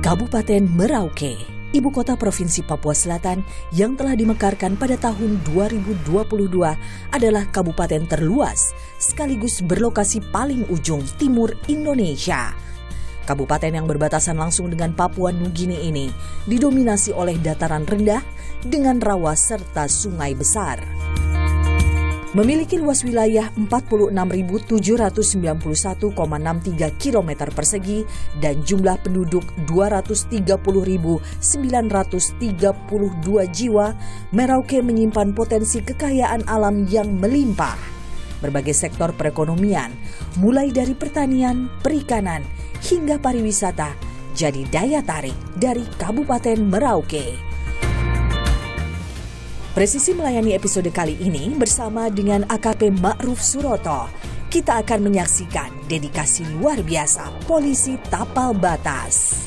Kabupaten Merauke, ibu kota Provinsi Papua Selatan yang telah dimekarkan pada tahun 2022 adalah kabupaten terluas sekaligus berlokasi paling ujung timur Indonesia. Kabupaten yang berbatasan langsung dengan Papua Nugini ini didominasi oleh dataran rendah dengan rawa serta sungai besar. Memiliki luas wilayah 46.791,63 km persegi dan jumlah penduduk 230.932 jiwa, Merauke menyimpan potensi kekayaan alam yang melimpah. Berbagai sektor perekonomian, mulai dari pertanian, perikanan, hingga pariwisata, jadi daya tarik dari Kabupaten Merauke. Presisi melayani episode kali ini bersama dengan AKP Ma'ruf Suroto. Kita akan menyaksikan dedikasi luar biasa polisi tapal batas.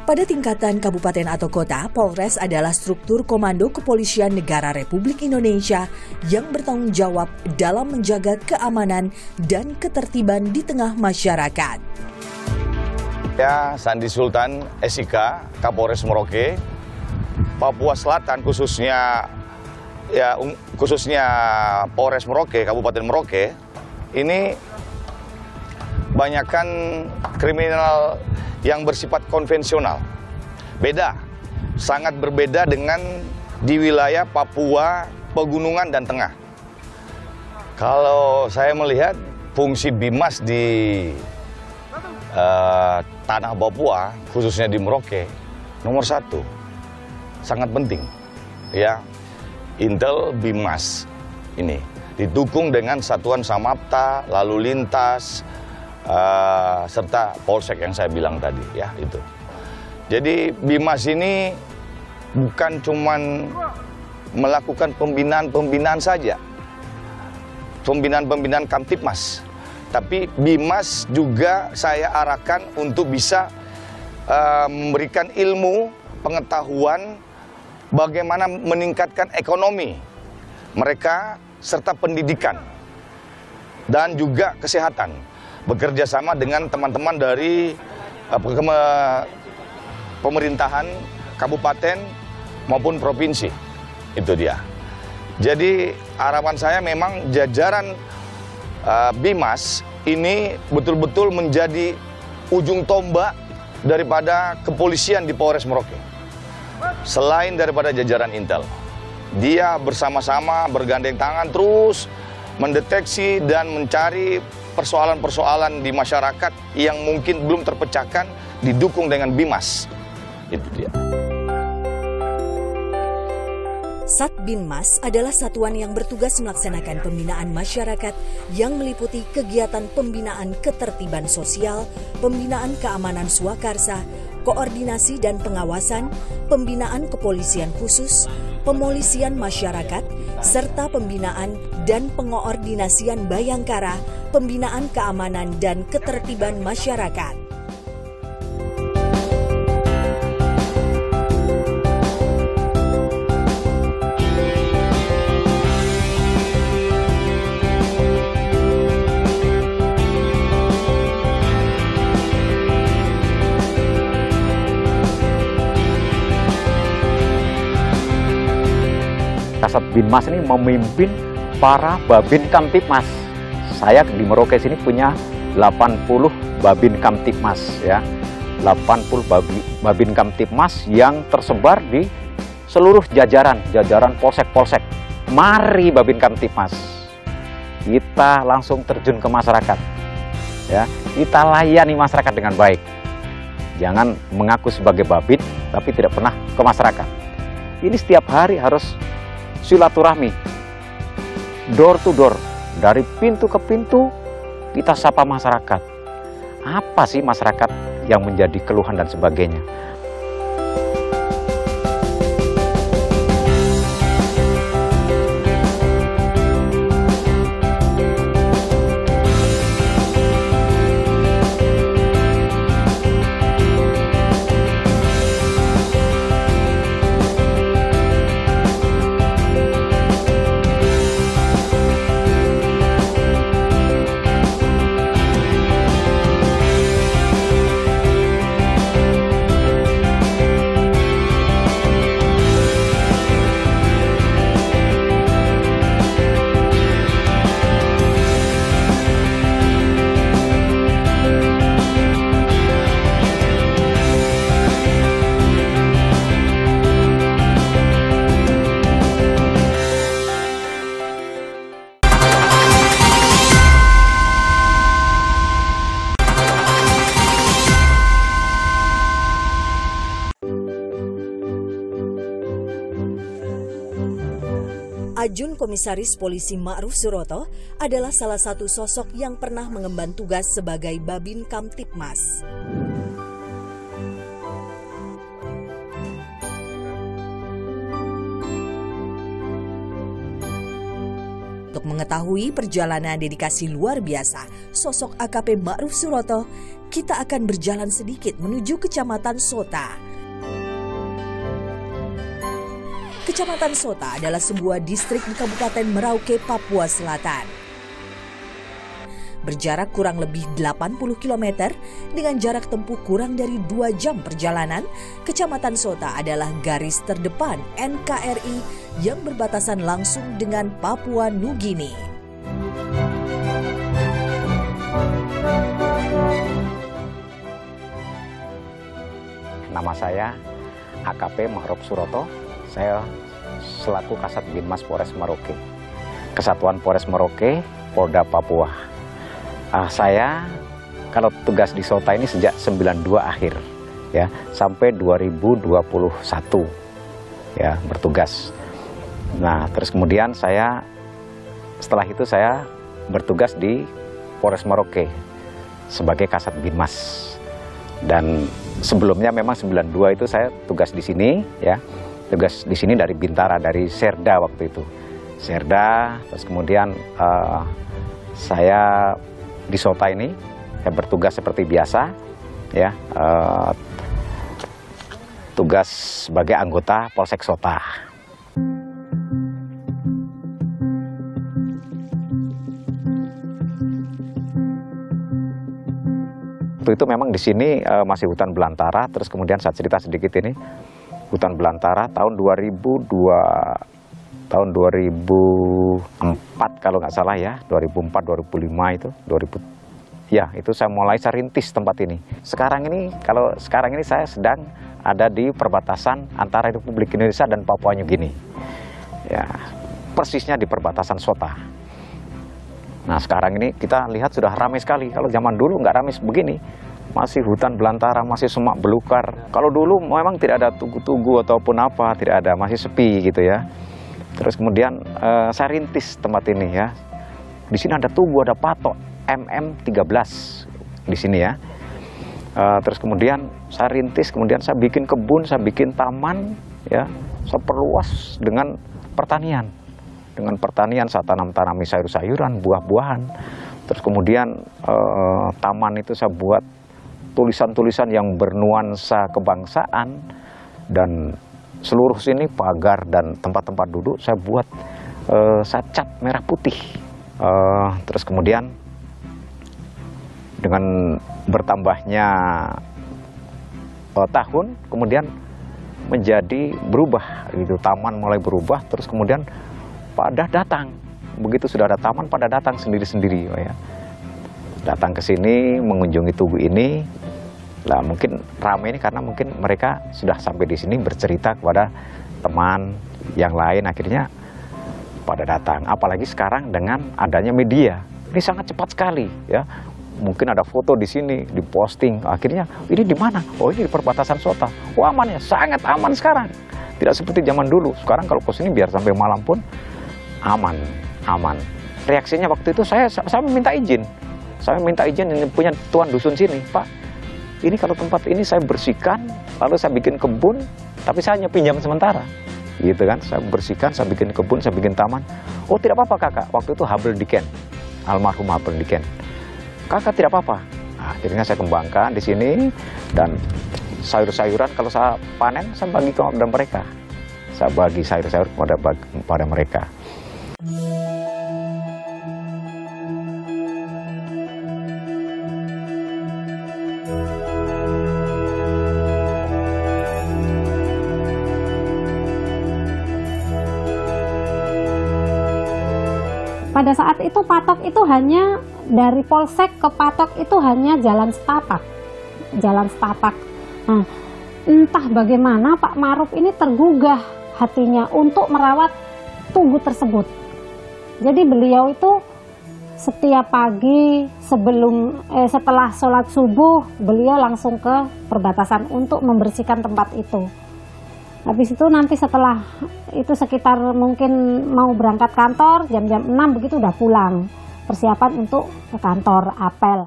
Pada tingkatan kabupaten atau kota, Polres adalah struktur komando kepolisian negara Republik Indonesia yang bertanggung jawab dalam menjaga keamanan dan ketertiban di tengah masyarakat. Ya, Sandi Sultan SIK, Kapolres Merauke, Papua Selatan khususnya Polres Merauke, Kabupaten Merauke, ini banyakkan kriminal yang bersifat konvensional. Sangat berbeda dengan di wilayah Papua, Pegunungan, dan Tengah. Kalau saya melihat fungsi BIMAS di tanah Papua, khususnya di Merauke, nomor 1, sangat penting. Ya, Intel BIMAS ini didukung dengan Satuan Samapta, Lalu Lintas, serta Polsek yang saya bilang tadi, ya itu. Jadi BIMAS ini bukan cuman melakukan pembinaan saja, pembinaan Kamtipmas, tapi BIMAS juga saya arahkan untuk bisa memberikan ilmu, pengetahuan bagaimana meningkatkan ekonomi mereka serta pendidikan dan juga kesehatan. Bekerja sama dengan teman-teman dari pemerintahan kabupaten maupun provinsi. Itu dia. Jadi harapan saya memang jajaran BIMAS ini betul-betul menjadi ujung tombak daripada kepolisian di Polres Merauke. Selain daripada jajaran Intel, dia bersama-sama bergandeng tangan terus mendeteksi dan mencari persoalan-persoalan di masyarakat yang mungkin belum terpecahkan, didukung dengan BIMAS. Itu dia. Satbinmas adalah satuan yang bertugas melaksanakan pembinaan masyarakat yang meliputi kegiatan pembinaan ketertiban sosial, pembinaan keamanan swakarsa, koordinasi dan pengawasan, pembinaan kepolisian khusus, pemolisian masyarakat, serta pembinaan dan pengoordinasian Bayangkara, pembinaan keamanan dan ketertiban masyarakat. Kasat Binmas ini memimpin para Babin Kamtipmas. Saya di Merauke sini punya 80 Babin Kamtipmas, ya. 80 Babin Kamtipmas yang tersebar di seluruh jajaran polsek-polsek. Mari Babin Kamtipmas, kita langsung terjun ke masyarakat, ya. Kita layani masyarakat dengan baik. Jangan mengaku sebagai Babin tapi tidak pernah ke masyarakat. Ini setiap hari harus silaturahmi, door to door, dari pintu ke pintu kita sapa masyarakat. Apa sih masyarakat yang menjadi keluhan dan sebagainya. Ajun Komisaris Polisi Ma'ruf Suroto adalah salah satu sosok yang pernah mengemban tugas sebagai Babin Kamtipmas. Untuk mengetahui perjalanan dedikasi luar biasa sosok AKP Ma'ruf Suroto, kita akan berjalan sedikit menuju Kecamatan Sota. Kecamatan Sota adalah sebuah distrik di Kabupaten Merauke, Papua Selatan. Berjarak kurang lebih 80 km dengan jarak tempuh kurang dari 2 jam perjalanan, Kecamatan Sota adalah garis terdepan NKRI yang berbatasan langsung dengan Papua Nugini. Nama saya AKP Ma'ruf Suroto. Saya selaku Kasat Binmas Polres Merauke, Kesatuan Polres Merauke, Polda Papua. Saya kalau tugas di Sota ini sejak 92 akhir ya sampai 2021 ya bertugas. Nah, terus kemudian setelah itu saya bertugas di Polres Merauke sebagai Kasat Binmas. Dan sebelumnya memang 92 itu saya tugas di sini ya. Tugas di sini dari Bintara, dari Serda waktu itu. Serda, terus kemudian saya di Sota ini saya bertugas seperti biasa ya, tugas sebagai anggota Polsek Sota. Waktu itu memang di sini masih hutan belantara, terus kemudian saya cerita sedikit ini, hutan belantara tahun 2004 kalau nggak salah ya, 2004, 2005 itu, itu saya mulai rintis tempat ini. Sekarang ini saya sedang ada di perbatasan antara Republik Indonesia dan Papua Nugini. Ya, persisnya di perbatasan Sota. Nah, sekarang ini kita lihat sudah ramai sekali. Kalau zaman dulu nggak ramai begini. Masih hutan belantara, masih semak belukar. Kalau dulu memang tidak ada tugu-tugu ataupun apa, tidak ada, masih sepi gitu ya. Terus kemudian saya rintis tempat ini ya. Di sini ada tugu, ada patok MM13 di sini ya. Terus kemudian saya rintis, kemudian saya bikin kebun, saya bikin taman ya. Saya perluas dengan pertanian. Dengan pertanian saya tanami sayur-sayuran, buah-buahan. Terus kemudian taman itu saya buat tulisan-tulisan yang bernuansa kebangsaan, dan seluruh sini pagar dan tempat-tempat duduk saya buat saya cat merah putih. Terus kemudian dengan bertambahnya tahun kemudian menjadi berubah gitu, taman mulai berubah. Terus kemudian pada datang, begitu sudah ada taman pada datang sendiri-sendiri ya. Datang ke sini mengunjungi tugu ini. Lah mungkin ramai ini karena mungkin mereka sudah sampai di sini bercerita kepada teman yang lain, akhirnya pada datang. Apalagi sekarang dengan adanya media, ini sangat cepat sekali ya. Mungkin ada foto di sini, diposting, akhirnya ini di mana? Oh, ini di perbatasan Sota. Oh, aman ya, sangat aman sekarang. Tidak seperti zaman dulu. Sekarang kalau ke sini biar sampai malam pun aman. Reaksinya waktu itu saya minta izin. Saya minta izin, ini punya tuan dusun sini, Pak. Ini kalau tempat ini saya bersihkan, lalu saya bikin kebun, tapi saya hanya pinjam sementara. Gitu kan, saya bersihkan, saya bikin kebun, saya bikin taman. Oh, tidak apa-apa kakak, waktu itu Habel Diken, almarhum Habel Diken. Kakak tidak apa-apa. Nah, akhirnya saya kembangkan di sini, dan sayur-sayuran kalau saya panen, saya bagi kepada mereka. Saya bagi sayur-sayur kepada mereka. Pada saat itu patok itu hanya dari polsek ke patok itu hanya jalan setapak. Nah, entah bagaimana Pak Ma'ruf ini tergugah hatinya untuk merawat tugu tersebut. Jadi beliau itu setiap pagi setelah sholat subuh beliau langsung ke perbatasan untuk membersihkan tempat itu. Habis itu nanti setelah itu sekitar mungkin mau berangkat kantor jam-jam 6 begitu udah pulang. Persiapan untuk ke kantor apel.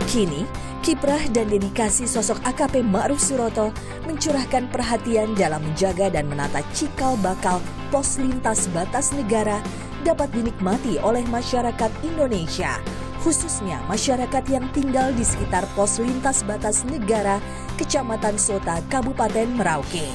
Kini, kiprah dan dedikasi sosok AKP Ma'ruf Suroto mencurahkan perhatian dalam menjaga dan menata cikal bakal pos lintas batas negara dapat dinikmati oleh masyarakat Indonesia, khususnya masyarakat yang tinggal di sekitar pos lintas batas negara Kecamatan Sota, Kabupaten Merauke.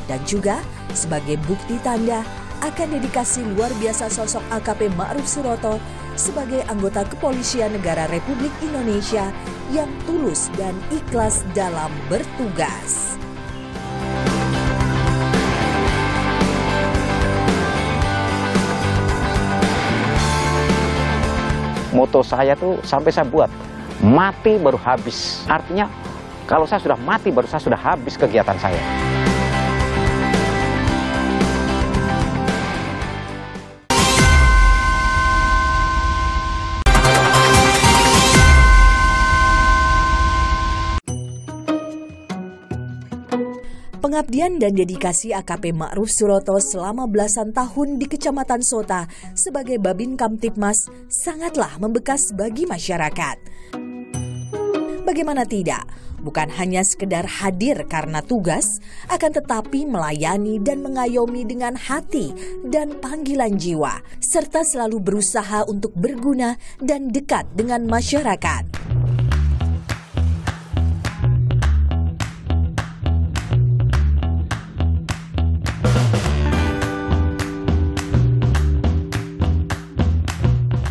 Dan juga sebagai bukti tanda akan dedikasi luar biasa sosok AKP Ma'ruf Suroto sebagai anggota Kepolisian Negara Republik Indonesia yang tulus dan ikhlas dalam bertugas. Moto saya tuh sampai saya buat, mati baru habis. Artinya kalau saya sudah mati baru saya sudah habis kegiatan saya. Pengabdian dan dedikasi AKP Ma'ruf Suroto selama belasan tahun di Kecamatan Sota sebagai Babin Kamtibmas sangatlah membekas bagi masyarakat. Bagaimana tidak, bukan hanya sekedar hadir karena tugas, akan tetapi melayani dan mengayomi dengan hati dan panggilan jiwa, serta selalu berusaha untuk berguna dan dekat dengan masyarakat.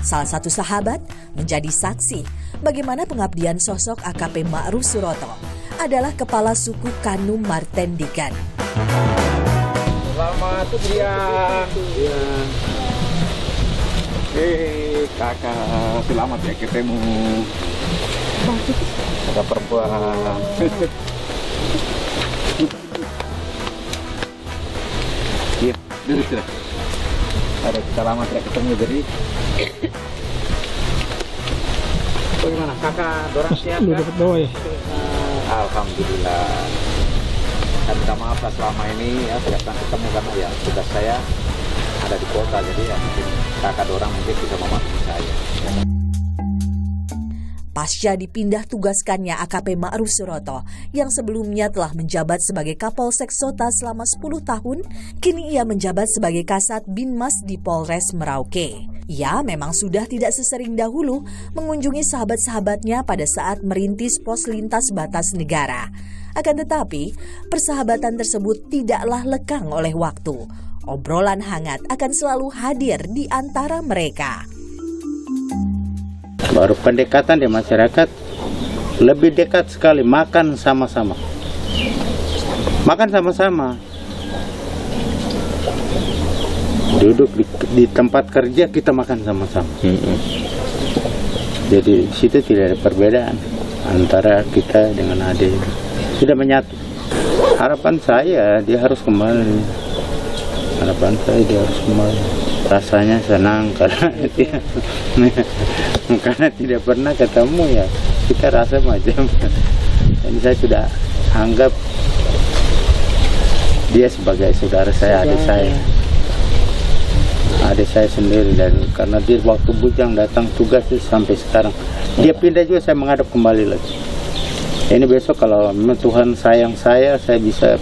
Salah satu sahabat menjadi saksi bagaimana pengabdian sosok AKP Ma'ruf Suroto adalah Kepala Suku Kanum Martendikan. Selamat siang. Kakak, selamat ya ketemu. Ada perempuan. Iya, duduk sudah. Ada selamat ya ketemu jadi. Bagaimana kakak, dorang siap kan? Alhamdulillah. Dan minta maaf lah selama ini ya tidak pernah ketemu karena ya tugas saya ada di kota, jadi ya mungkin kakak dorang mungkin bisa memaklumi saya. Pasca dipindah tugaskannya AKP Ma'ruf Suroto yang sebelumnya telah menjabat sebagai Kapolsek Sota selama 10 tahun, kini ia menjabat sebagai Kasat Binmas di Polres Merauke. Ia memang sudah tidak sesering dahulu mengunjungi sahabat-sahabatnya pada saat merintis pos lintas batas negara. Akan tetapi, persahabatan tersebut tidaklah lekang oleh waktu. Obrolan hangat akan selalu hadir di antara mereka. Baru pendekatan di masyarakat lebih dekat sekali, makan sama-sama. Makan sama-sama. Duduk di tempat kerja kita makan sama-sama. Jadi situ tidak ada perbedaan antara kita dengan adik. Sudah menyatu. Harapan saya dia harus kembali. Harapan saya dia harus kembali. Rasanya senang karena tidak pernah ketemu ya, kita rasa macam ini saya sudah anggap dia sebagai saudara saya, adik saya sendiri. Dan karena dia waktu bujang datang tugas itu sampai sekarang dia pindah juga, saya menghadap kembali lagi. Ini besok kalau memang Tuhan sayang saya bisa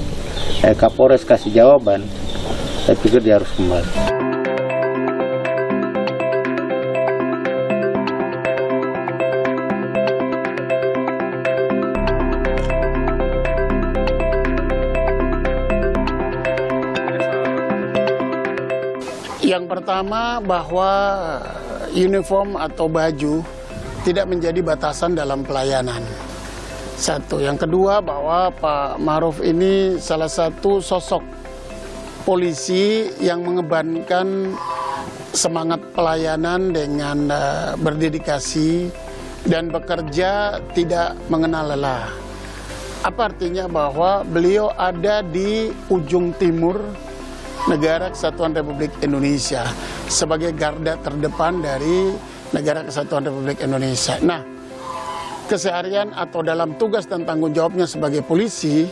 Kapolres kasih jawaban, saya pikir dia harus kembali. Yang pertama bahwa uniform atau baju tidak menjadi batasan dalam pelayanan. Satu. Yang kedua bahwa Pak Ma'ruf ini salah satu sosok polisi yang mengebankan semangat pelayanan dengan berdedikasi dan bekerja tidak mengenal lelah. Apa artinya? Bahwa beliau ada di ujung timur Negara Kesatuan Republik Indonesia sebagai garda terdepan dari Negara Kesatuan Republik Indonesia. Nah, keseharian atau dalam tugas dan tanggung jawabnya sebagai polisi,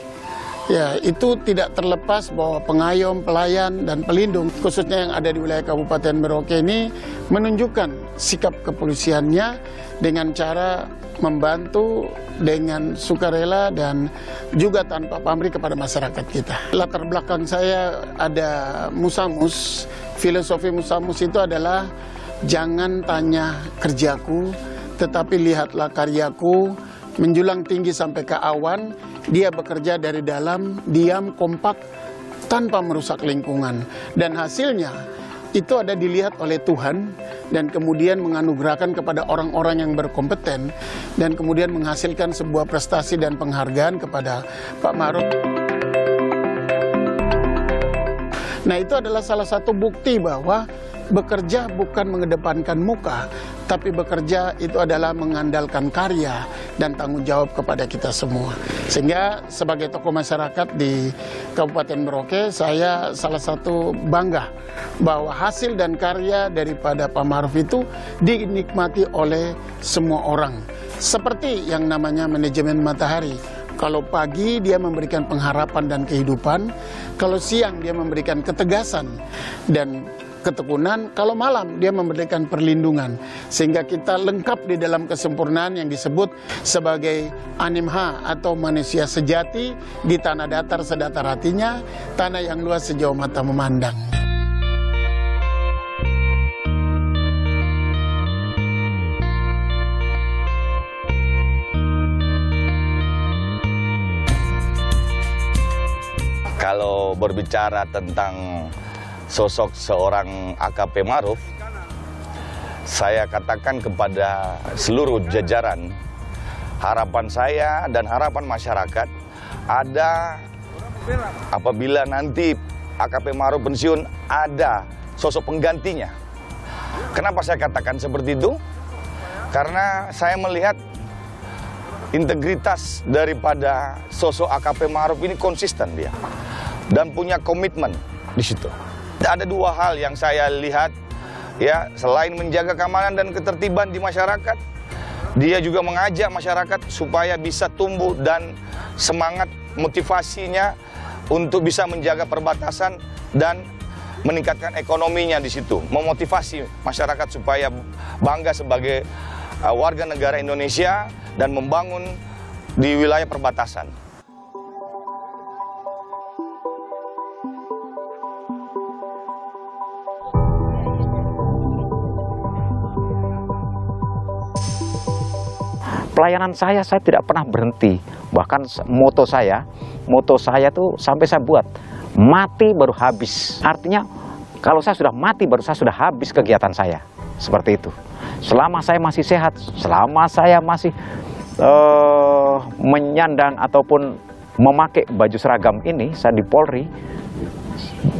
ya itu tidak terlepas bahwa pengayom, pelayan, dan pelindung, khususnya yang ada di wilayah Kabupaten Merauke ini, menunjukkan sikap kepolisiannya dengan cara membantu dengan sukarela dan juga tanpa pamrih kepada masyarakat kita. Latar belakang saya ada Musamus. Filosofi Musamus itu adalah jangan tanya kerjaku, tetapi lihatlah karyaku. Menjulang tinggi sampai ke awan, dia bekerja dari dalam, diam, kompak, tanpa merusak lingkungan. Dan hasilnya itu ada dilihat oleh Tuhan dan kemudian menganugerahkan kepada orang-orang yang berkompeten dan kemudian menghasilkan sebuah prestasi dan penghargaan kepada Pak Ma'ruf. Nah, itu adalah salah satu bukti bahwa bekerja bukan mengedepankan muka, tapi bekerja itu adalah mengandalkan karya dan tanggung jawab kepada kita semua. Sehingga sebagai tokoh masyarakat di Kabupaten Merauke, saya salah satu bangga bahwa hasil dan karya daripada Pak Ma'ruf itu dinikmati oleh semua orang. Seperti yang namanya manajemen matahari. Kalau pagi dia memberikan pengharapan dan kehidupan, kalau siang dia memberikan ketegasan dan ketekunan, kalau malam dia memberikan perlindungan. Sehingga kita lengkap di dalam kesempurnaan yang disebut sebagai animha atau manusia sejati di tanah datar sedatar hatinya, tanah yang luas sejauh mata memandang. Kalau berbicara tentang sosok seorang AKP Ma'ruf, saya katakan kepada seluruh jajaran, harapan saya dan harapan masyarakat ada apabila nanti AKP Ma'ruf pensiun, ada sosok penggantinya. Kenapa saya katakan seperti itu? Karena saya melihat integritas daripada sosok AKP Ma'ruf ini konsisten dia dan punya komitmen di situ. Ada dua hal yang saya lihat, ya, selain menjaga keamanan dan ketertiban di masyarakat, dia juga mengajak masyarakat supaya bisa tumbuh dan semangat motivasinya untuk bisa menjaga perbatasan dan meningkatkan ekonominya di situ, memotivasi masyarakat supaya bangga sebagai warga negara Indonesia dan membangun di wilayah perbatasan. Pelayanan saya tidak pernah berhenti. Bahkan moto saya tuh sampai saya buat, mati baru habis. Artinya kalau saya sudah mati baru saya sudah habis kegiatan saya. Seperti itu. Selama saya masih sehat, selama saya masih menyandang ataupun memakai baju seragam ini, saya di Polri,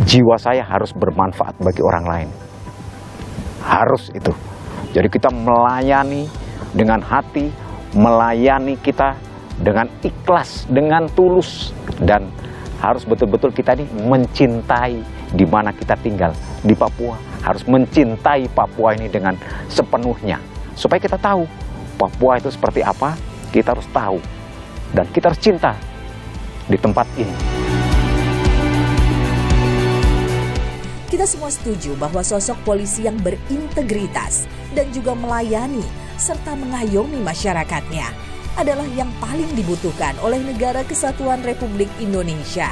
jiwa saya harus bermanfaat bagi orang lain. Harus itu. Jadi kita melayani dengan hati, melayani kita dengan ikhlas, dengan tulus, dan harus betul-betul kita ini mencintai di mana kita tinggal di Papua, harus mencintai Papua ini dengan sepenuhnya supaya kita tahu Papua itu seperti apa. Kita harus tahu dan kita harus cinta di tempat ini. Kita semua setuju bahwa sosok polisi yang berintegritas dan juga melayani serta mengayomi masyarakatnya adalah yang paling dibutuhkan oleh Negara Kesatuan Republik Indonesia.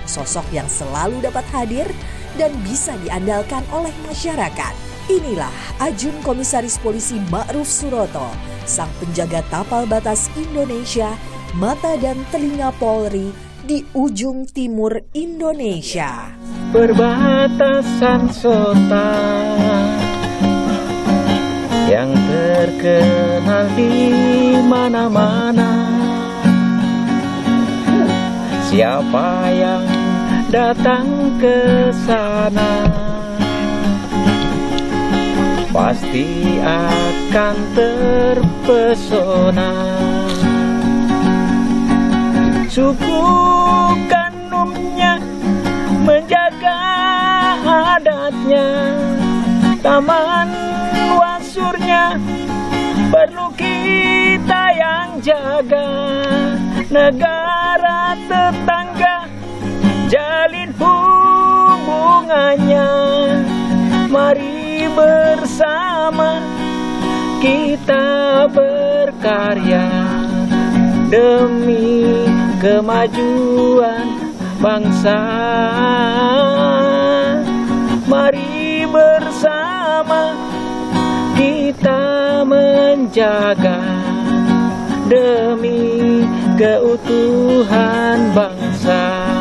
Sosok yang selalu dapat hadir dan bisa diandalkan oleh masyarakat. Inilah Ajun Komisaris Polisi Ma'ruf Suroto, sang penjaga tapal batas Indonesia, mata dan telinga Polri di ujung timur Indonesia. Perbatasan Sota yang terkenal di mana-mana. Siapa yang datang ke sana pasti akan terpesona. Suku Kanumnya menjaga aman wasurnya perlu kita yang jaga. Negara tetangga jalin hubungannya, mari bersama kita berkarya demi kemajuan bangsa. Mari bersama kita menjaga demi keutuhan bangsa.